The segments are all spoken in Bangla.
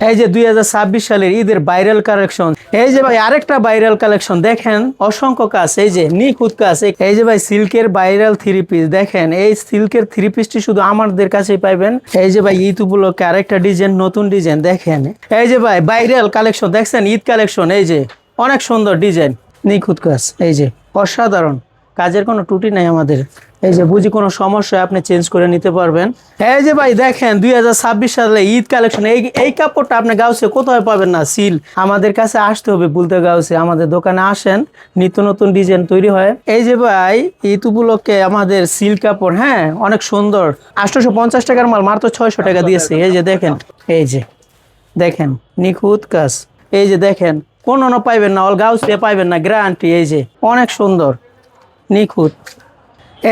এই যে 2026 সালের ঈদের ভাইরাল কালেকশন। এই যে ভাই আরেকটা ভাইরাল কালেকশন দেখেন, অসংখ্য কাজ, এই যে নিখুঁত কাজ। এই যে ভাই সিল্কের ভাইরাল থ্রি পিস দেখেন, এই সিল্কের থ্রি পিসটি শুধু আমাদের কাছেই পাইবেন। এই যে ভাই ঈদ উপলক্ষে আরেকটা ডিজাইন, নতুন ডিজাইন দেখেন। এই যে ভাই ভাইরাল কালেকশন দেখছেন, ঈদ কালেকশন। এই যে অনেক সুন্দর ডিজাইন, নিখুঁত কাজ, এই যে অসাধারণ কাজের কোনো ত্রুটি নাই আমাদের। এই যে বুঝি কোনো সমস্যা আপনি চেঞ্জ করে নিতে পারবেন। এই যে ভাই দেখেন 2026 সালে ঈদ কালেকশন। এই কাপড়টা আপনি গাউসে কোথায় পাবেন না, সিল আমাদের কাছে আসতে হবে। বলতে গাউসে আমাদের দোকানে আসেন, নিত্য নতুন ডিজাইন তৈরি হয়। এই যে ভাই ঈদ উপলক্ষে আমাদের সিল কাপড়, হ্যাঁ অনেক সুন্দর। 850 টাকার মাল মাত্র 600 টাকা দিয়েছে। এই যে দেখেন, এই যে দেখেন নিখুঁত কাজ। এই যে দেখেন কোনো পাইবেন না, অল গাউসে পাইবেন না, গ্যারান্টি। এই যে অনেক সুন্দর নিখুঁত।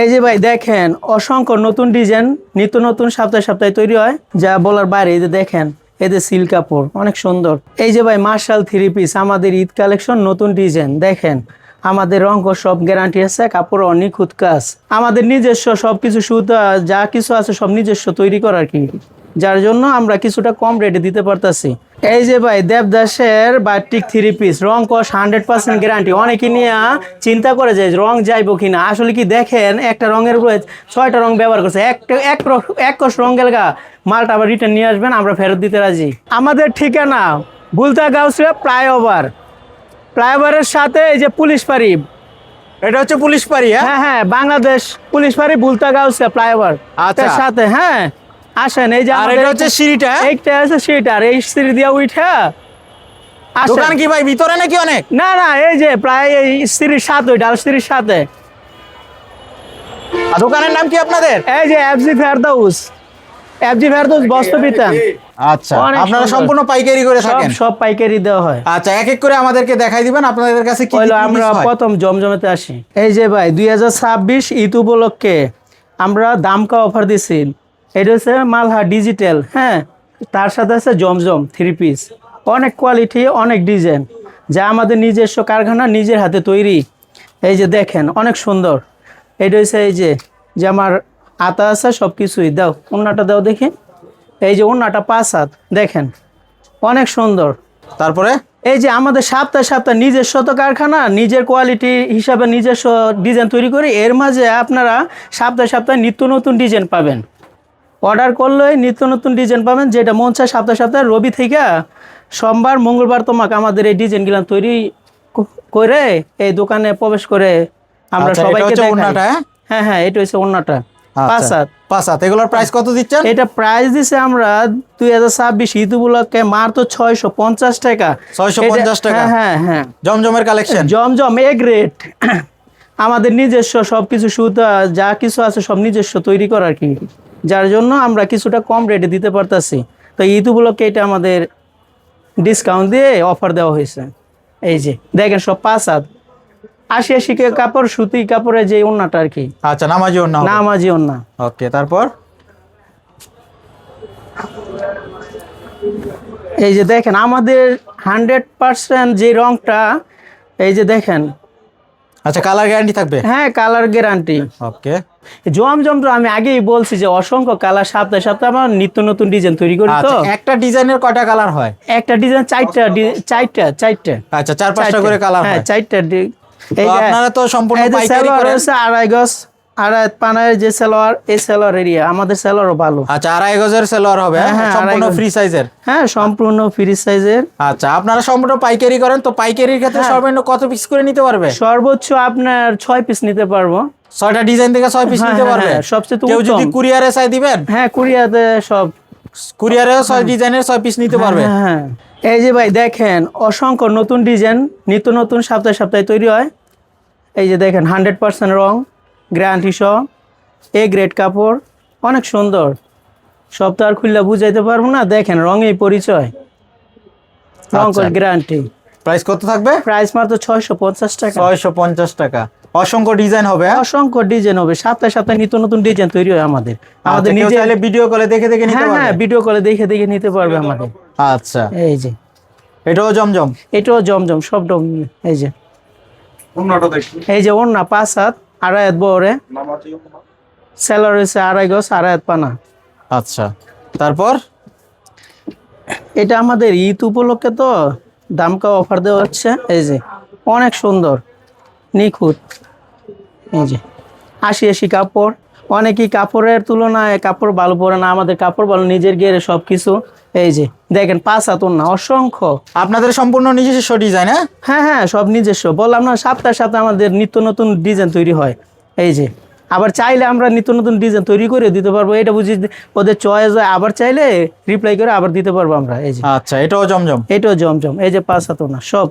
এই যে ভাই দেখেন অসংখ্য নতুন ডিজাইন, নিত্য নতুন সপ্তাহে সপ্তাহে তৈরি হয়, যা বলার বাইরে। এই যে দেখেন এদের সিল কাপড় অনেক সুন্দর। এই যে ভাই মার্শাল থ্রি পিস আমাদের ঈদ কালেকশন, নতুন ডিজাইন দেখেন। আমাদের রঙ সব গ্যারান্টি আছে, কাপড় নিখুঁত কাজ। আমাদের নিজস্ব সবকিছু সুতা যা কিছু আছে সব নিজস্ব তৈরি করার কি, যার জন্য আমরা কিছুটা কম রেটে দিতে পারতাছি। এই যে ভাই দেবদাসের বাটিক থ্রি পিস, রং কস 100% গ্যারান্টি। অনেকে নিয়ে চিন্তা করে যে রং যাইবো কিনা, আসলে কি দেখেন একটা রঙের উপরে 6টা রং ব্যবহার করছে। এক কস রং গেল গা, মালটা আবার রিটার্ন নিয়ে আসবেন, আমরা ফেরত দিতে রাজি। আমাদের ঠিকানা বুলতা গাউসিয়া ফ্লাইওভারের সাথে এই যে পুলিশ পাড়ি। এটা হচ্ছে পুলিশ পাড়ি? হ্যাঁ হ্যাঁ, বাংলাদেশ পুলিশ পাড়ি, বুলতা গাউসিয়া ফ্লাইওভার সাথে। হ্যাঁ আসেন। এই যে এটা হচ্ছে সিঁড়িটা, এইটা আছে সিঁড়িটা, আর এই সিঁড়ি দিয়ে উঠা দোকান কি ভাই ভিতরে নাকি অনেক? না না, এই যে প্রায় এই সিঁড়ির সাথে, ওইটা সিঁড়ির সাথে। দোকানের নাম কি আপনাদের? এই যে এফজি ফেরদৌস বস্ত্র বিতান। আচ্ছা, আপনারা সম্পূর্ণ পাইকারি করে থাকেন? সব পাইকারি দেওয়া হয়। আচ্ছা, এক এক করে আমাদেরকে দেখাই দিবেন আপনাদের কাছে কি কি আমরা প্রথম জমজমেতে আসি। এই যে ভাই 2026 ঈদ উপলক্ষে আমরা দামকা অফার দিছি। এটা হচ্ছে মালহা ডিজিটাল, হ্যাঁ তার সাথে আছে জমজম থ্রি পিস, অনেক কোয়ালিটি, অনেক ডিজাইন, যা আমাদের নিজস্ব কারখানা, নিজের হাতে তৈরি। এই যে দেখেন অনেক সুন্দর। এটা হচ্ছে এই যে আমার আতা আছে সব কিছুই। দাও ওন্নাটা দাও দেখি। এই যে ওন্নাটা 5 হাত দেখেন, অনেক সুন্দর। তারপরে এই যে আমাদের সপ্তাহে সপ্তাহে নিজস্ব তো কারখানা, নিজের কোয়ালিটি হিসাবে নিজস্ব ডিজাইন তৈরি করি। এর মাঝে আপনারা সপ্তাহে সপ্তাহে নিত্য নতুন ডিজাইন পাবেন। অর্ডার করলে নিত্য নতুন ডিজাইন পাবেন, যেটা মন চায় সপ্তাহে সপ্তাহে রবি থেকে সোমবার মঙ্গলবার তোমাকে আমাদের এই ডিজাইনগুলো তৈরি করে এই দোকানে প্রবেশ করে আমরা সবাইকে দেখাই। হ্যাঁ হ্যাঁ, এটা হচ্ছে ওন্নাটা 5 হাত। এগুলোর প্রাইস কত দিচ্ছেন? এটা প্রাইস দিছে আমরা 2026 ঈদ উপলক্ষে মাত্র 650 টাকা। 650 টাকা? হ্যাঁ হ্যাঁ, জমজমের কালেকশন, জমজম এ গ্রেড। আমাদের নিজস্ব সবকিছু সুতা যা কিছু আছে সব নিজস্ব তৈরি করার কি, যার জন্য আমরা কিছুটা কম রেটে দিতে পারতাছি। তো ঈদ উপলক্ষে এটা আমাদের ডিসকাউন্ট দিয়ে অফার দেওয়া হয়েছে। এই যে দেখেন সব 5 হাত, 80 কাপড়, সুতি কাপড়ের যে ওন্নাটা আর কি। আচ্ছা, নামাজি ওন্না? নামাজি ওন্না। ওকে, তারপর এই যে দেখেন আমাদের 100% যে রংটা, এই যে দেখেন। আচ্ছা, কালার গ্যারান্টি থাকবে? হ্যাঁ, কালার গ্যারান্টি। ওকে। জমজম তো আমি আগেই বলছি যে অসংখ্য কালার, সপ্তাহে সপ্তাহে আমরা নিত্য নতুন ডিজাইন তৈরি করি। তো একটা ডিজাইনের কয়টা কালার হয়? একটা ডিজাইন 4টা। আচ্ছা, 4-5টা করে কালার হয়? হ্যাঁ 4টা। এই যে আপনারা তো সম্পূর্ণ পাইকারি করেন। 2.5 গজ, 2.5 পানার যে সালোয়ার, এই সালোয়ার এরিয়া আমাদের সালোয়ারও ভালো। আচ্ছা, 2.5 গজের সালোয়ার হবে? সম্পূর্ণ ফ্রি সাইজের? হ্যাঁ, সম্পূর্ণ ফ্রি সাইজের। আচ্ছা, আপনারা সম্পূর্ণ পাইকারি করেন, তো পাইকারির ক্ষেত্রে সর্বনিম্ন কত পিস করে নিতে পারবে? সর্বোচ্চ আপনার 6 পিস নিতে পারবো। 6টা ডিজাইন থেকে 6 পিস নিতে পারবে? সবচেয়ে কেউ যদি কুরিয়ারে চাই দিবেন? হ্যাঁ, কুরিয়ারে সব, কুরিয়ারে 6 ডিজাইনের 6 পিস নিতে পারবে। হ্যাঁ। এই যে ভাই দেখেন অসংখ্য নতুন ডিজাইন, নিত্য নতুন সপ্তাহে সপ্তাহে তৈরি হয়। এই যে দেখেন 100% রং গ্যারান্টি সহ, এ গ্রেড কাপড়, অনেক সুন্দর। সব তো আর খুললে বুঝাইতে পারবো না, দেখেন রঙেই পরিচয়, রং গ্যারান্টি। প্রাইস কত থাকবে? প্রাইস মাত্র 650 টাকা। 650 টাকা। অসংখ্য ডিজাইন হবে? অসংখ্য ডিজাইন হবে, সপ্তাহে সপ্তাহে নিত্য নতুন ডিজাইন তৈরি হয় আমাদের। আমাদের নিজে চাইলে ভিডিও কলে দেখে দেখে নিতে পারবে? হ্যাঁ, ভিডিও কলে দেখে দেখে নিতে পারবে আমাদের। আচ্ছা, এই যে এটাও জমজম? এটাও জমজম, সব ডম। এই যে ওন্নাটা দেখুন, এই যে ওন্না 5 হাত, 2.5 হাত বহরে, সেলার হচ্ছে 2.5 গজ, 2.5 হাত পানা। আচ্ছা, তারপর এটা আমাদের ঈদ উপলক্ষে তো দামকা অফার দেওয়া হচ্ছে। এই যে অনেক সুন্দর নিখুঁত, এই যে 80 কাপড়। অনেকেই কাপড়ের তুলনায় কাপড় ভালো পরে না, আমাদের কাপড় ভালো, নিজের গেরে সবকিছু। এই যে দেখেন 5 হাত ওড়না, অসংখ্য। আপনাদের সম্পূর্ণ নিজস্ব ডিজাইন? হ্যাঁ হ্যাঁ হ্যাঁ, সব নিজস্ব। বললাম না, সপ্তাহে সপ্তাহে আমাদের নিত্য নতুন ডিজাইন তৈরি হয়। এই যে আবার চাইলে আমরা নিত্য নতুন ডিজাইন তৈরি করে দিতে পারবো, এটা বুঝি ওদের চয়েস হয়। আবার চাইলে রিপ্লাই করে আবার দিতে পারবো আমরা। এই যে আচ্ছা, এটাও জমজম? এটাও জমজম। এই যে 5 হাত ওড়না সব।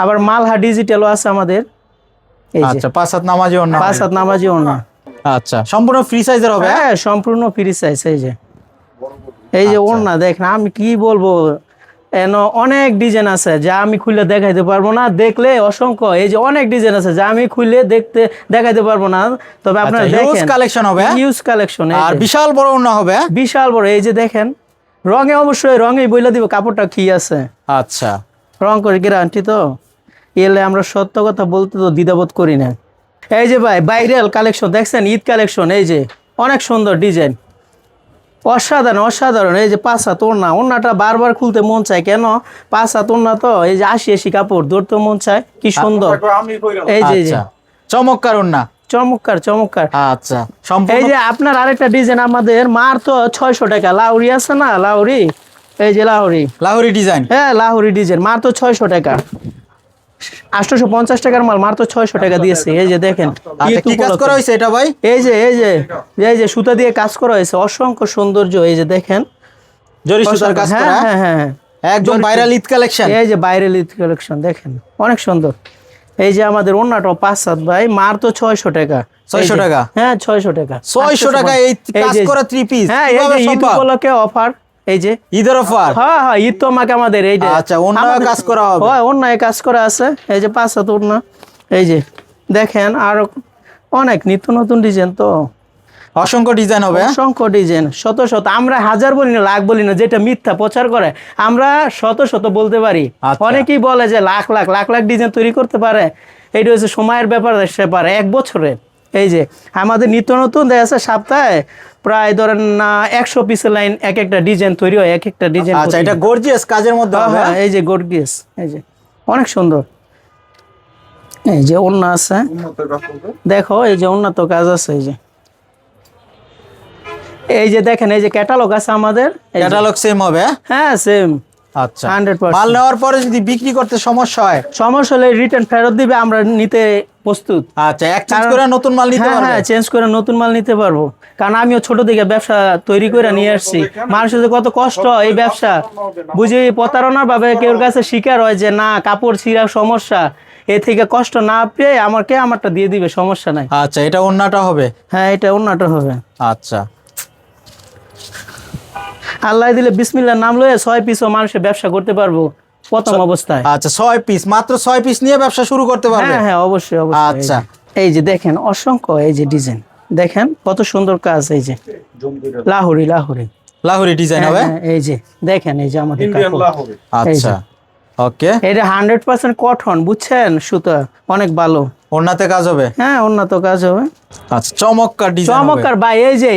আবার মালহা ডিজিটালও আছে আমাদের। এই যে আচ্ছা, 5 হাত নামাজি ওড়না? 5 হাত নামাজি ওড়না। আচ্ছা, সম্পূর্ণ ফ্রি সাইজের হবে? হ্যাঁ, সম্পূর্ণ ফ্রি সাইজ। এই যে এই যে ওড়না দেখেন, আমি কি বলবো, এন অনেক ডিজাইন আছে যা আমি খুলে দেখাইতে পারবো না, দেখলে অসংখ্য। এই যে অনেক ডিজাইন আছে যা আমি খুলে দেখাইতে পারবো না, তবে আপনারা হিউজ দেখেন। কালেকশন হবে? Huge collection. আর বিশাল বড় ওড়না হবে? বিশাল বড়। এই যে দেখেন, রঙে অবশ্যই রঙেই বইলা দিব কাপড়টা কি আছে। আচ্ছা, রং করে গ্যারান্টি তো। এলে আমরা সত্য কথা বলতে তো দ্বিধাবোধ করি না। এই যে ভাই ভাইরাল কালেকশন দেখছেন, ঈদ কালেকশন। এই যে অনেক সুন্দর ডিজাইন, অসাধারণ অসাধারণ। এই যে 5 হাত ওড়না, ওড়নাটা বারবার খুলতে মন চায়। কেন? 5 হাত ওড়না তো, এই যে 80 কাপড় ধরতে মন চায়। কি সুন্দর। এই যে এই যে আচ্ছা, চমৎকার ওড়না। চমৎকার চমৎকার। আচ্ছা, এই সম্পূর্ণ। যে আপনার আরেকটা ডিজাইন আমাদের মার তো 600 টাকা। লাউরি আছে না, লাউরি। এই যে লাউরি, লাহোরি ডিজাইন? হ্যাঁ লাহুরি ডিজাইন, মার তো 600 টাকা। 850 টাকার মাল মার তো 600 টাকা দিয়েছে। এই যে দেখেন আচ্ছা, কি কাজ করা হয়েছে এটা ভাই? এই যে এই যে এই যে সুতা দিয়ে কাজ করা হয়েছে, অসংখ্য সৌন্দর্য। এই যে দেখেন জরি সুতার কাজ হ্যাঁ করা? হ্যাঁ হ্যাঁ। একদম ভাইরাল ঈদ কালেকশন। এই যে বাইরের ঈদ কালেকশন দেখেন, অনেক সুন্দর। এই যে আমাদের ওড়নাটাও 5 হাত ভাই, মার তো 600 টাকা। 600 টাকা? হ্যাঁ 600 টাকা। 600 টাকা এই কাজ করা 3 পিস? হ্যাঁ, এই যে ঈদ উপলক্ষে অফার। এই যে ঈদের অফার? হ্যাঁ হ্যাঁ, ঈদ তো আমাকে আমাদের এই যে। আচ্ছা, ওড়নায় কাজ করা হবে? হয়, ওড়নায় কাজ করা আছে। এই যে 5 হাত ওড়না। এই যে দেখেন, আর অনেক নিত্য নতুন ডিজাইন তো, অসংখ্য ডিজাইন হবে? অসংখ্য ডিজাইন, শত শত। আমরা হাজার বলি না, লাখ বলি না, যেটা মিথ্যা প্রচার করে। আমরা শত শত বলতে পারি। আচ্ছা। অনেকেই বলে যে লাখ লাখ লাখ লাখ ডিজাইন তৈরি করতে পারে। এইটা হচ্ছে সময়ের ব্যাপার, সে পারে 1 বছরে। এই যে আমাদের নিত্য নতুন দেখা যাচ্ছে সপ্তাহে প্রায় ধরেন না 100 পিসের লাইন, এক একটা ডিজাইন তৈরি হয়, এক একটা ডিজাইন। আচ্ছা, এটা গর্জিয়াস কাজের মধ্যে হবে? হ্যাঁ, এই যে গর্জিয়াস। এই যে অনেক সুন্দর। এই যে ওড়না আছে, দেখো এই যে উন্নত কাজ আছে। এই যে এই যে দেখেন, এই যে ক্যাটালগ আছে আমাদের। ক্যাটালগ সেম হবে? হ্যাঁ সেম। আচ্ছা, 100%। মাল নেওয়ার পরে যদি বিক্রি করতে সমস্যা হয়? সমস্যা হলে রিটার্ন ফেরত দিবে, আমরা নিতে প্রস্তুত। আচ্ছা, এক্সচেঞ্জ করে নতুন মাল নিতে হ্যাঁ পারবে? হ্যাঁ, চেঞ্জ করে নতুন মাল নিতে পারবো। কারণ আমিও ছোট থেকে ব্যবসা তৈরি করে নিয়ে আসছি। মানুষের যে কত কষ্ট এই ব্যবসা, বুঝি প্রতারণার ভাবে কেউ কাছে শিকার হয় যে না কাপড় ছিঁড়া সমস্যা, এ থেকে কষ্ট না পেয়ে আমারটা দিয়ে দিবে, সমস্যা নাই। আচ্ছা, এটা ওড়নাটা হবে? হ্যাঁ, এটা অন্যটা হবে। আচ্ছা, আল্লাহ দিলে বিসমিল্লাহর নাম লয়ে 6 পিসও মানুষের ব্যবসা করতে পারবো প্রথম অবস্থায়। আচ্ছা, 6 পিস, মাত্র 6 পিস নিয়ে ব্যবসা শুরু করতে পারবে? হ্যাঁ হ্যাঁ, অবশ্যই অবশ্যই। আচ্ছা, এই যে দেখেন অসংখ্য, এই যে ডিজাইন দেখেন কত সুন্দর কাজ। এই যে লাহুরি লাহুরি লাহোরি ডিজাইন হবে? হ্যাঁ, এই যে দেখেন, এই যে আমাদের কাপড়। আচ্ছা, ওকে। এটা 100% কটন, বুঝছেন, সুতা অনেক ভালো। ওড়নাতে কাজ হবে? হ্যাঁ, উন্নত কাজ হবে। আচ্ছা, চমৎকার ডিজাইন হবে। চমৎকার ভাই। এই যে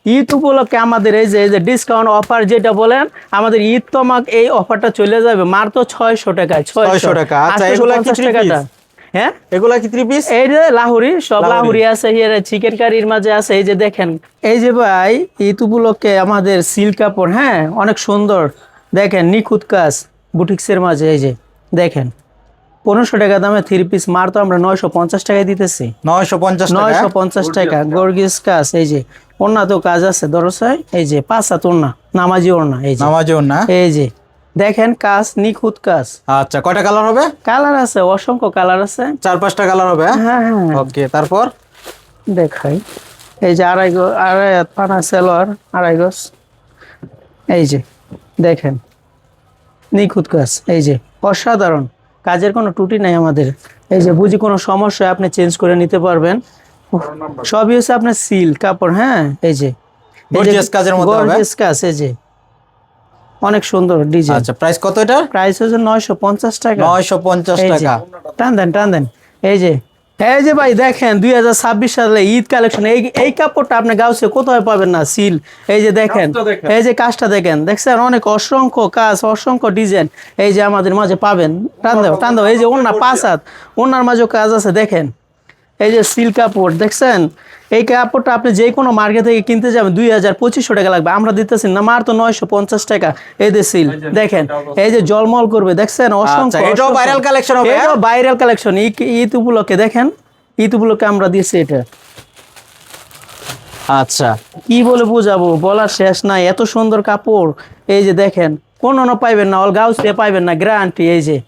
ঈদ উপলক্ষে আমাদের এই যে ডিসকাউন্ট অফার যেটা বলেন, আমাদের ঈদ তমাক এই অফারটা চলে যাবে মাত্র 600 টাকায়। 600 টাকা। আচ্ছা, এগুলা কি 850 3 টাকাটা। পিস? হ্যাঁ, এগুলা কি 3 পিস? এই যে লাহুরি, সব লাহুরি। লাহুরি আছে, হিয়ার চিকেন কারির মাঝে আছে। এই যে দেখেন, এই যে ভাই ঈদ উপলক্ষে আমাদের সিল্ক কাপড়, হ্যাঁ অনেক সুন্দর। দেখেন নিখুঁত কাজ বুটিক্সের মাঝে। এই যে দেখেন 1500 টাকা দামে 3 পিস মার তো আমরা 950 টাকায় দিতেছি। 950 টাকা? 950 টাকা, গর্জিয়াস কাজ। এই যে ওড়না তো কাজ আছে দরসায়। এই যে 5 হাত ওড়না, নামাজি ওড়না। এই যে নামাজি ওড়না? এই যে দেখেন কাজ, নিখুঁত কাজ। আচ্ছা, কয়টা কালার হবে? কালার আছে, অসংখ্য কালার আছে। 4-5টা কালার হবে? হ্যাঁ হ্যাঁ, ওকে, তারপর? দেখাই। এই যে আড়াই হাত পানা সেলোয়ার, আড়াই গজ। এই যে দেখেন নিখুঁত কাজ। এই যে অসাধারণ কাজের কোনো ত্রুটি নাই আমাদের। এই যে বুঝি কোনো সমস্যা আপনি চেঞ্জ করে নিতে পারবেন। সবই হচ্ছে আপনার সিল্ক কাপড়। হ্যাঁ, এই যে গর্জিয়াস কাজের মধ্যে হবে? গর্জিয়াস কাজ। এই যে অনেক সুন্দর ডিজাইন। আচ্ছা, প্রাইস কত এটার? প্রাইস হচ্ছে 950 টাকা। 950 এই যে, টাকা। টান দেন টান দেন। এই যে এই যে ভাই দেখেন 2026 সালে ঈদ কালেকশন, এই কাপড়টা আপনি গাউসে কোথায় পাবেন না, সিল। এই যে দেখেন, এই যে কাজটা দেখছেন, অনেক অসংখ্য কাজ, অসংখ্য ডিজাইন এই যে আমাদের মাঝে পাবেন। টান দাও, এই যে ওন্না 5 হাত, ওন্নার মাঝেও কাজ আছে দেখেন। এই যে সিল্ক কাপড় দেখছেন, এই কাপড়টা আপনি যে কোনো মার্কেট থেকে কিনতে যাবেন 2200 টাকা লাগবে, আমরা দিতেছি না মাত্র 950 টাকা। এই যে সিল দেখেন, এই যে জলমল করবে দেখছেন, অসংখ্য। এটাও ভাইরাল কালেকশন হবে, এটাও ভাইরাল কালেকশন। ঈদ উপলক্ষে দেখেন, ঈদ উপলক্ষে আমরা দিচ্ছি এটা। আচ্ছা কি বলে বুঝাবো, বলার শেষ নাই, এত সুন্দর কাপড়। এই যে দেখেন, কোনো পাইবেন না, অল গাউসে পাইবেন না, গ্যারান্টি। এই যে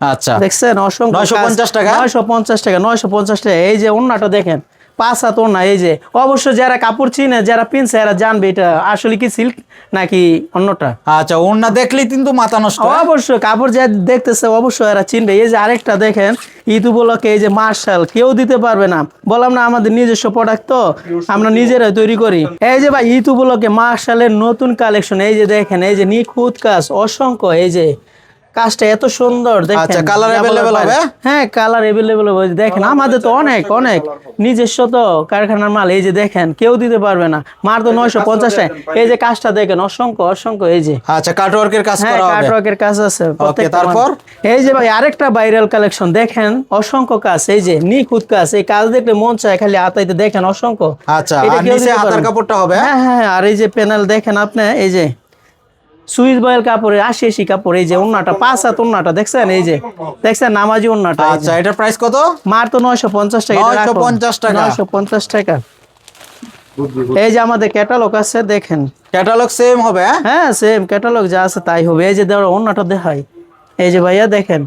আচ্ছা দেখছেন, অসংখ্য 950 টাকা, 950 টাকা, 950 টাকা। এই যে ওন্নাটা দেখেন, 5 হাত ওন্না। এই যে অবশ্য যারা কাপড় চিনে, যারা পিনছে, এরা জানবে এটা আসলে কি সিল্ক নাকি অন্যটা। আচ্ছা ওন্না দেখলেই কিন্তু মাথা নষ্ট। অবশ্যই কাপড় যা দেখতেছে অবশ্যই এরা চিনবে। এই যে আরেকটা দেখেন, ঈদ উপলক্ষে এই যে মার্শাল, কেউ দিতে পারবে না, বললাম না আমাদের নিজস্ব প্রোডাক্ট, তো আমরা নিজেরাই তৈরি করি। এই যে ভাই ঈদ উপলক্ষে মার্শালের নতুন কালেকশন, এই যে দেখেন, এই যে নিখুঁত কাজ, অসংখ্য। এই যে কাজটা এত সুন্দর দেখেন। আচ্ছা কালার अवेलेबल হবে? হ্যাঁ কালার अवेलेबल হবে। দেখেন আমাদের তো অনেক নিজস্ব তো কারখানার মাল। এই যে দেখেন, কেউ দিতে পারবে না, মাত্র 950 টাকা। এই যে কাজটা দেখেন, অসংখ্য। এই যে আচ্ছা কাটওয়ার্কের কাজ করা হবে, কাটওয়ার্কের কাজ আছে প্রত্যেকটা তারপর মাল। এই যে ভাই আরেকটা ভাইরাল কালেকশন দেখেন, অসংখ্য কাজ, এই যে নিখুঁত কাজ। এই কাজ দেখলে মন চায় খালি হাতাইতে, দেখেন অসংখ্য। আচ্ছা এটা আর কেউ নিচে দিতে হাতার পারবে না। কাপড়টা হবে? হ্যাঁ, আর এই যে প্যানেল দেখেন আপনি, এই যে সুইস বয়েল কাপড়ে 80 কাপড়। এই যে ওন্নাটা 5 হাত ওন্নাটা দেখছেন, এই যে দেখছেন নামাজি ওন্নাটা। আচ্ছা এটার প্রাইস কত? মাত্র 950 টাকা। 950 টাকা, 950 টাকা। এই যে আমাদের ক্যাটালগ আছে দেখেন, ক্যাটালগ সেম হবে? হ্যাঁ সেম ক্যাটালগ যা আছে তাই হবে। এই যে দেওয়া ওন্নাটা দেখাই, এই যে ভাইয়া দেখেন।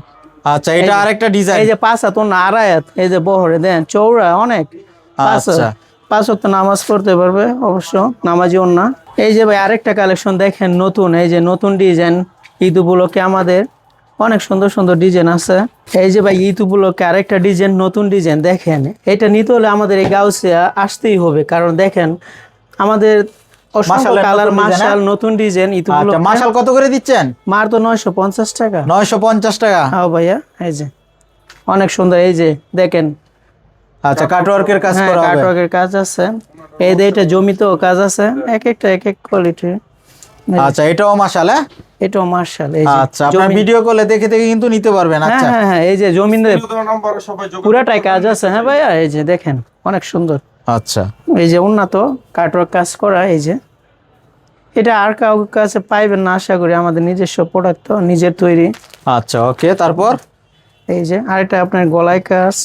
আচ্ছা এটা আরেকটা ডিজাইন, এই যে 5 হাত ওন্না, আড়াই হাত। এই যে বহরে দেন, চৌড়া অনেক। আচ্ছা 5 ওয়াক্ত নামাজ পড়তে পারবে অবশ্য, নামাজি ওন্না। এই যে ভাই আরেকটা কালেকশন দেখেন নতুন, এই যে নতুন ডিজাইন। ঈদ উপলক্ষে আমাদের অনেক সুন্দর ডিজাইন আছে। এই যে ভাই ঈদ উপলক্ষে আরেকটা ডিজাইন, নতুন ডিজাইন দেখেন। এটা নিতে হলে আমাদের এই গাউসে আসতেই হবে, কারণ দেখেন আমাদের অসংখ্য কালার, মাশাল নতুন ডিজাইন। ঈদ আচ্ছা উপলক্ষে মাশাল কত করে দিচ্ছেন? মাত্র 950 টাকা। 950 টাকা। হ্যাঁ ভাইয়া, এই যে অনেক সুন্দর। এই যে দেখেন, আচ্ছা কাটওয়ার্কের কাজ করা হবে, কাটওয়ার্কের কাজ আছে। এই যে এটা জমিতেও কাজ আছে, এক এক কোয়ালিটি। আচ্ছা এটাও মাশাল, হ্যাঁ এটাও মার্শাল। এই যে আচ্ছা আপনার ভিডিও কলে দেখে কিন্তু নিতে পারবেন। আচ্ছা হ্যাঁ, এই যে জমিনের পুরাটাই কাজ আছে। হ্যাঁ ভাইয়া, এই যে দেখেন অনেক সুন্দর। আচ্ছা এই যে উন্নত কাটওয়ার্ক কাজ করা। এই যে এটা আর কাউকে কাছে পাইবেন না আশা করি, আমাদের নিজস্ব প্রোডাক্ট তো, নিজের তৈরি। আচ্ছা ওকে, তারপর এই যে আরেকটা আপনার গলায় কাজ,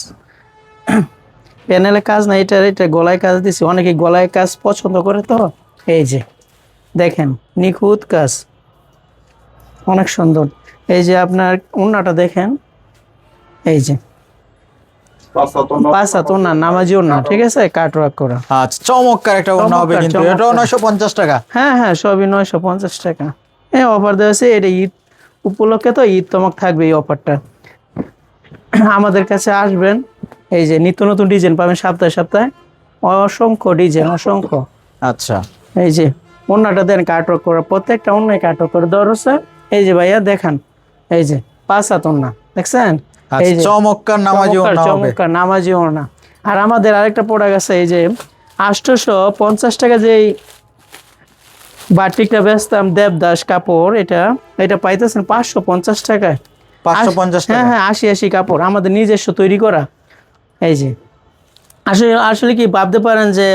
প্যানেলে কাজ না, এটা গলায় কাজ দিছি। অনেকে গলায় কাজ পছন্দ করে তো। এই যে দেখেন নিখুঁত কাজ, অনেক সুন্দর। এই যে আপনার ওন্নাটা দেখেন, এই যে 5 হাত ওন্না, নামাজি ওন্না, ঠিক আছে, কাটওয়ার্ক করা। আচ্ছা চমৎকার একটা ওন্না হবে, কিন্তু এটাও 950 টাকা। হ্যাঁ সবই 950 টাকা। অফার দেওয়া আছে, এটা ঈদ উপলক্ষে তো, ঈদ তমক থাকবে এই অফারটা। আমাদের কাছে আসবেন, এই যে নিত্য নতুন ডিজাইন পাবেন সপ্তাহে অসংখ্য ডিজাইন, অসংখ্য। আচ্ছা এই যে ওন্নাটা দেন কাটওয়ার্ক করা, প্রত্যেকটা ওন্নায় কাটওয়ার্ক করে দরজা। এই যে ভাইয়া দেখেন, এই যে 5 হাত ওন্না দেখছেন, এই যে চমৎকার নামাজি ওন্না হবে, চমৎকার নামাজি ওন্না। আর আমাদের আরেকটা প্রোডাক্ট আছে, এই যে 850 টাকা যে বাটিকটা বেচতাম, দেবদাস কাপড়, এটা পাইতেছেন 550 টাকায়। 550 টাকা। হ্যাঁ 80 কাপড় আমাদের নিজস্ব তৈরি করা। এই যে আসলে কি ভাবতে পারেন যে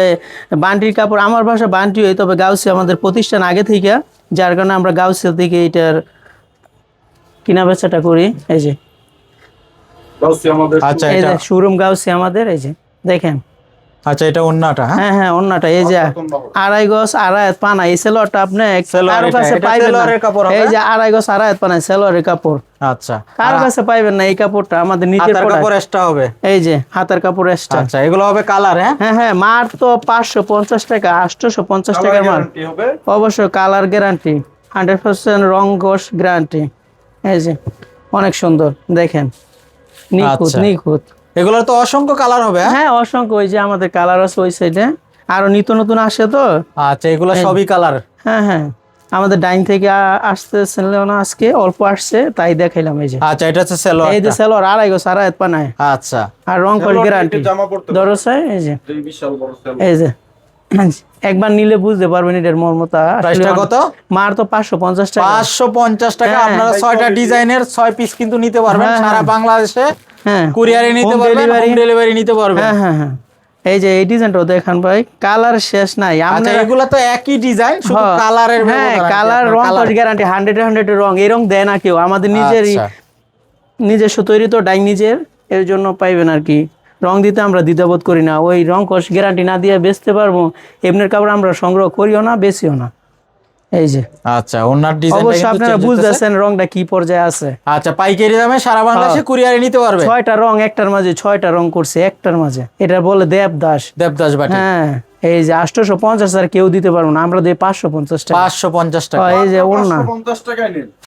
বান্টির কাপড়, আমার ভাষা বান্টি হয়, তবে গাউসি আমাদের প্রতিষ্ঠান আগে থেকে, যার কারণে আমরা গাউসি থেকে এটার কিনা বেচাটা করি। এই যে আচ্ছা এই এটা যে শোরুম গাউসি আমাদের। এই যে দেখেন, আচ্ছা এটা ওন্নাটা, হ্যাঁ ওন্নাটা। এই যে আড়াই গজ আড়াই হাত পানা, এই সেলোয়ারটা আপনি কারো কাছে পাইবেন না। এই যে আড়াই গজ আড়াই হাত পানা সেলোয়ারের কাপড়, আচ্ছা কারো কাছে পাইবেন না এই কাপড়টা, আমাদের নিজের হাতার কাপড় এক্সট্রা হবে। এই যে হাতার কাপড় এক্সট্রা। আচ্ছা এগুলো হবে কালার? হ্যাঁ মাত্র 550 টাকা, 850 টাকার মাল। অবশ্যই কালার গ্যারান্টি, 100% রং ঘষ গ্যারান্টি। এই যে অনেক সুন্দর দেখেন, নিখুঁত। এগুলোর তো অসংখ্য কালার হবে? হ্যাঁ অসংখ্য। ওই যে আমাদের কালার আছে ওই সাইডে, আরো নিত্য নতুন আসে তো। আচ্ছা এগুলো সবই কালার? হ্যাঁ আমাদের ডাইন থেকে আসতেছিল না, আজকে অল্প আসছে তাই দেখাইলাম। এই যে আচ্ছা, এটা হচ্ছে সেলো। এই যে সেলোর আড়াই গো সারা পানায়, আচ্ছা, আর রং কস গ্যারান্টি। জামা পড়তে দরজা এই যে বিশাল বড় সেল। এই যে একবার নিলে বুঝতে পারবেন এটার মর্মতা। প্রাইসটা কত? মার তো 550 টাকা। 550 টাকা। হ্যাঁ। আপনারা 6টা ডিজাইনের 6 পিস কিন্তু নিতে পারবেন। হ্যাঁ, সারা হ্যাঁ। বাংলাদেশে হ্যাঁ কুরিয়ারে নিতে Home পারবেন, delivery। হোম ডেলিভারি নিতে পারবেন। হ্যাঁ হ্যাঁ হ্যাঁ, এই যে এই ডিজাইনটাও দেখান ভাই, কালার শেষ নাই। আচ্ছা, আপনারা এগুলা তো একই ডিজাইন, শুধু কালারের হ্যাঁ ব্যবধান আর কি। কালার আপনার রং কালার। কস গ্যারান্টি 100 রং। এই রং দেয় না কেউ, আমাদের নিজেরই আচ্ছা। নিজস্ব তৈরি তো ডাইং নিজের, এর জন্য পাইবেন আর কি। রং দিতে আমরা দ্বিধাবোধ করি না, ওই রং কস গ্যারান্টি না দিয়ে বেচতে পারবো এমনির কাপড় আমরা সংগ্রহ করিও না, বেশিও না। এই যে আচ্ছা, ওনার ডিজাইনটা অবশ্যই কিন্তু আপনারা change হতেছে। বুঝতেছেন রংটা কি পর্যায়ে আছে। আচ্ছা, পাইকারি দামে সারা বাংলাদেশে কুরিয়ারে নিতে পারবে। 6টা রং একটার মাঝে, 6টা রং করছে একটার মাঝে, এটা বলে দেবদাস। দেবদাস বাটি হ্যাঁ এই যে 850 আর কেউ দিতে পারবো না, আমরা দিই 550 টাকা। 550 টাকা। এই যে ওড়না 550 টাকায় নিন।